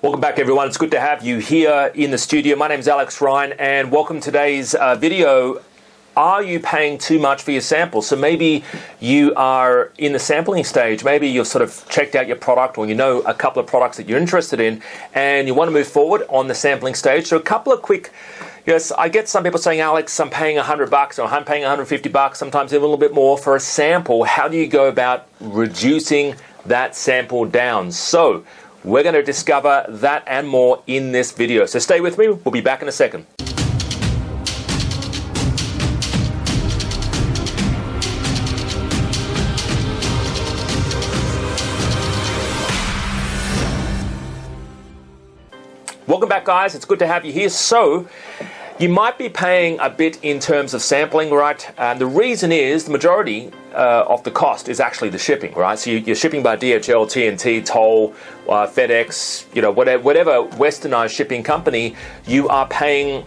Welcome back, everyone. It's good to have you here in the studio. My name is Alex Ryan, and welcome to today's video. Are you paying too much for your sample? So maybe you are in the sampling stage. Maybe you've sort of checked out your product, or you know a couple of products that you're interested in, and you want to move forward on the sampling stage. So a couple of quick, yes, I get some people saying, Alex, I'm paying $100 or I'm paying $150, sometimes a little bit more for a sample. How do you go about reducing that sample down? So we're going to discover that and more in this video. So stay with me. We'll be back in a second. Welcome back, guys. It's good to have you here. So you might be paying a bit in terms of sampling, right? And the reason is the majority of the cost is actually the shipping, right? So you're shipping by DHL, TNT, Toll, FedEx, whatever westernized shipping company, you are paying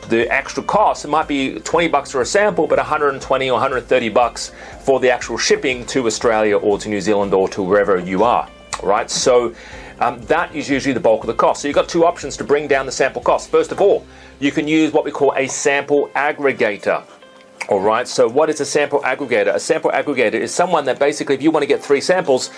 the extra cost. It might be $20 for a sample, but $120 or $130 for the actual shipping to Australia or to New Zealand or to wherever you are, right? So that is usually the bulk of the cost. So you've got two options to bring down the sample cost. First of all, you can use what we call a sample aggregator. All right, so what is a sample aggregator? A sample aggregator is someone that basically, if you want to get 3 samples,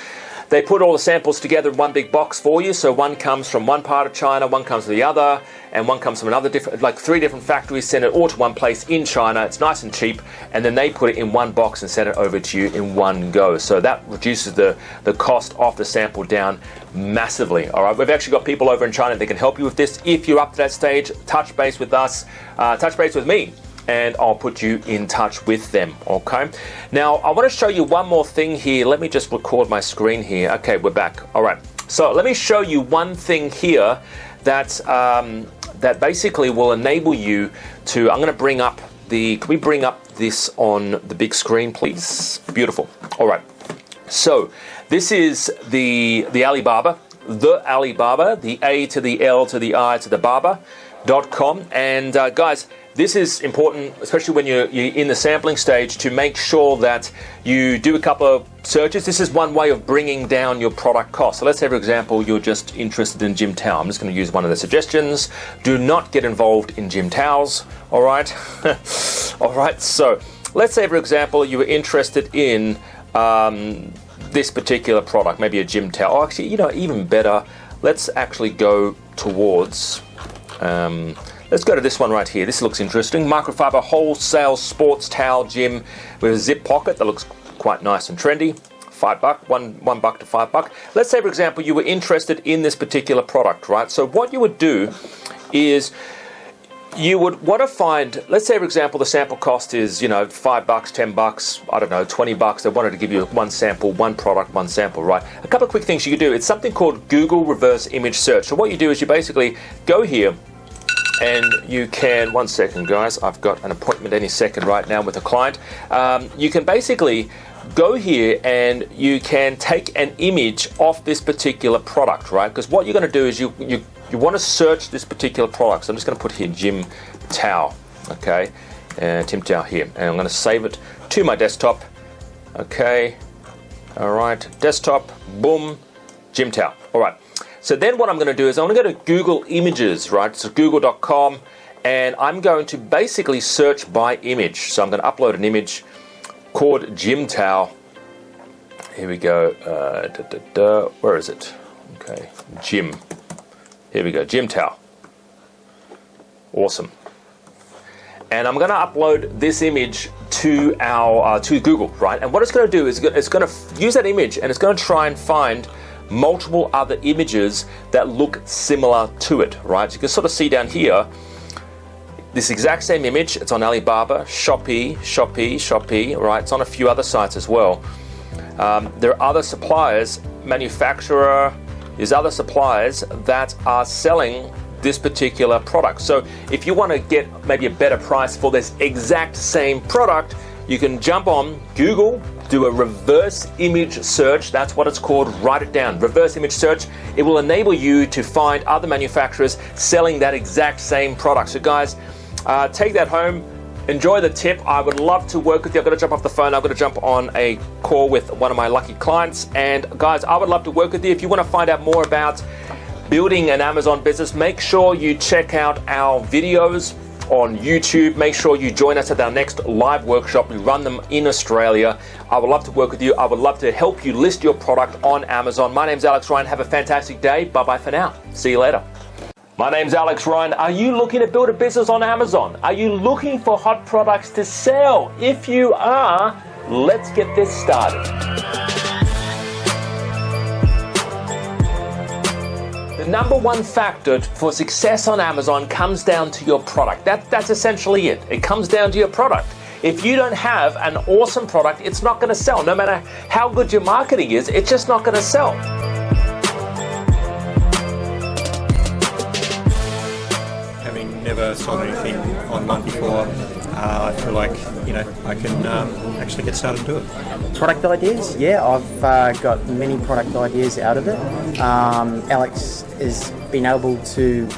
they put all the samples together in one big box for you. So one comes from one part of China, one comes from the other, and one comes from another different, like 3 different factories, send it all to one place in China. It's nice and cheap, and then they put it in one box and send it over to you in one go. So that reduces the cost of the sample down massively. All right, we've actually got people over in China that can help you with this. If you're up to that stage, touch base with us, touch base with me, and I'll put you in touch with them, okay? Now, I want to show you one more thing here. Let me just record my screen here. Okay, we're back. All right, so let me show you one thing here that basically will enable you to, I'm going to bring up can we bring up this on the big screen, please? Beautiful. All right, so this is the Alibaba, the A to the L to the I to the Baba.com, and guys, this is important, especially when you're in the sampling stage, to make sure that you do a couple of searches. This is one way of bringing down your product cost. So let's say, for example, you're just interested in gym towel. I'm just going to use one of the suggestions. Do not get involved in gym towels, all right? All right, so let's say, for example, you were interested in this particular product, maybe a gym towel. Oh, actually, even better, let's actually go towards... let's go to this one right here. This looks interesting. Microfiber wholesale sports towel gym with a zip pocket. That looks quite nice and trendy. $5, $1 to $5. Let's say, for example, you were interested in this particular product, right? So what you would do is you would want to find, let's say, for example, the sample cost is, $5, $10, I don't know, $20. They wanted to give you one sample, one product, one sample, right? A couple of quick things you could do. It's something called Google reverse image search. So what you do is you basically go here, and you can, one second guys, I've got an appointment any second right now with a client. You can basically go here and you can take an image of this particular product, right? Because what you're going to do is you want to search this particular product. So I'm just going to put here gym towel, okay? Gym towel here, and I'm going to save it to my desktop, okay? All right, desktop, boom, gym towel, all right. So then what I'm going to do is I'm going to go to Google Images, right? So google.com, and I'm going to basically search by image. So I'm going to upload an image called gym towel. Here we go. Where is it? Okay, gym. Here we go, gym towel. Awesome. And I'm going to upload this image to our to Google, right? And what it's going to do is it's going to use that image, and it's going to try and find multiple other images that look similar to it, right? So you can sort of see down here, this exact same image. It's on Alibaba, Shopee, right? It's on a few other sites as well. There are other suppliers, there's other suppliers that are selling this particular product. So if you want to get maybe a better price for this exact same product, you can jump on Google, do a reverse image search. That's what it's called. Write it down. Reverse image search. It will enable you to find other manufacturers selling that exact same product. So guys, take that home. Enjoy the tip. I would love to work with you. I've got to jump off the phone. I've got to jump on a call with one of my lucky clients. And guys, I would love to work with you. If you want to find out more about building an Amazon business, make sure you check out our videos on YouTube. Make sure you join us at our next live workshop. We run them in Australia. I would love to work with you. I would love to help you list your product on Amazon. My name's Alex Ryan. Have a fantastic day. Bye-bye for now. See you later. My name's Alex Ryan. Are you looking to build a business on Amazon? Are you looking for hot products to sell? If you are, let's get this started. The number one factor for success on Amazon comes down to your product. That's essentially it. It comes down to your product. If you don't have an awesome product, it's not going to sell. No matter how good your marketing is, it's just not going to sell. Having never sold anything online before, I feel like I can actually get started and do it. Product ideas, yeah, I've got many product ideas out of it. Alex has been able to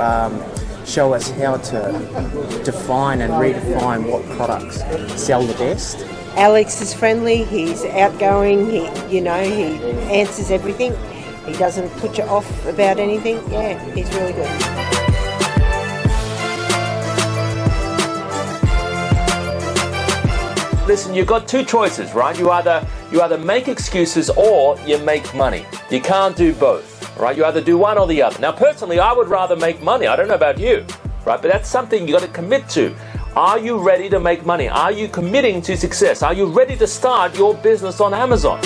show us how to define and redefine what products sell the best. Alex is friendly, he's outgoing, he answers everything. He doesn't put you off about anything. Yeah, he's really good. Listen, you've got two choices, right? You either make excuses or you make money. You can't do both, right? You either do one or the other. Now, personally, I would rather make money. I don't know about you, right? But that's something you got to commit to. Are you ready to make money? Are you committing to success? Are you ready to start your business on Amazon?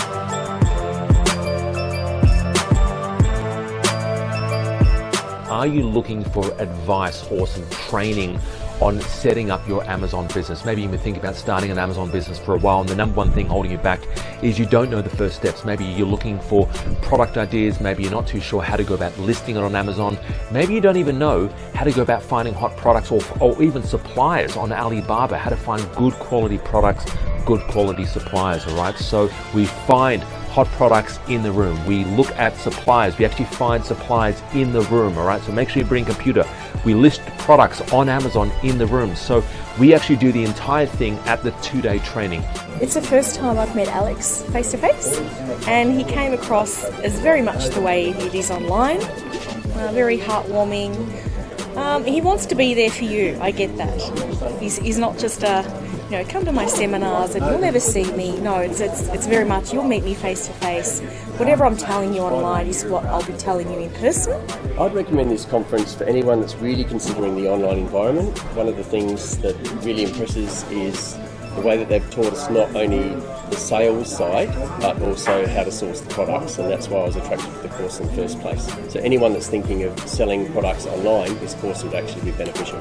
Are you looking for advice or some training on setting up your Amazon business? Maybe you've been thinking about starting an Amazon business for a while, and the number one thing holding you back is you don't know the first steps. Maybe you're looking for product ideas. Maybe you're not too sure how to go about listing it on Amazon. Maybe you don't even know how to go about finding hot products or even suppliers on Alibaba, how to find good quality products, good quality suppliers, all right? So we find hot products in the room. We look at suppliers. We actually find suppliers in the room, all right? So make sure you bring a computer. We list products on Amazon in the room. So we actually do the entire thing at the 2-day training. It's the first time I've met Alex face to face, and he came across as very much the way it is online, very heartwarming. He wants to be there for you, I get that. He's not just come to my seminars and you'll never see me. No, it's very much you'll meet me face to face. Whatever I'm telling you online is what I'll be telling you in person. I'd recommend this conference for anyone that's really considering the online environment. One of the things that really impresses is the way that they've taught us not only the sales side, but also how to source the products, and that's why I was attracted to the course in the first place. So anyone that's thinking of selling products online, this course would actually be beneficial.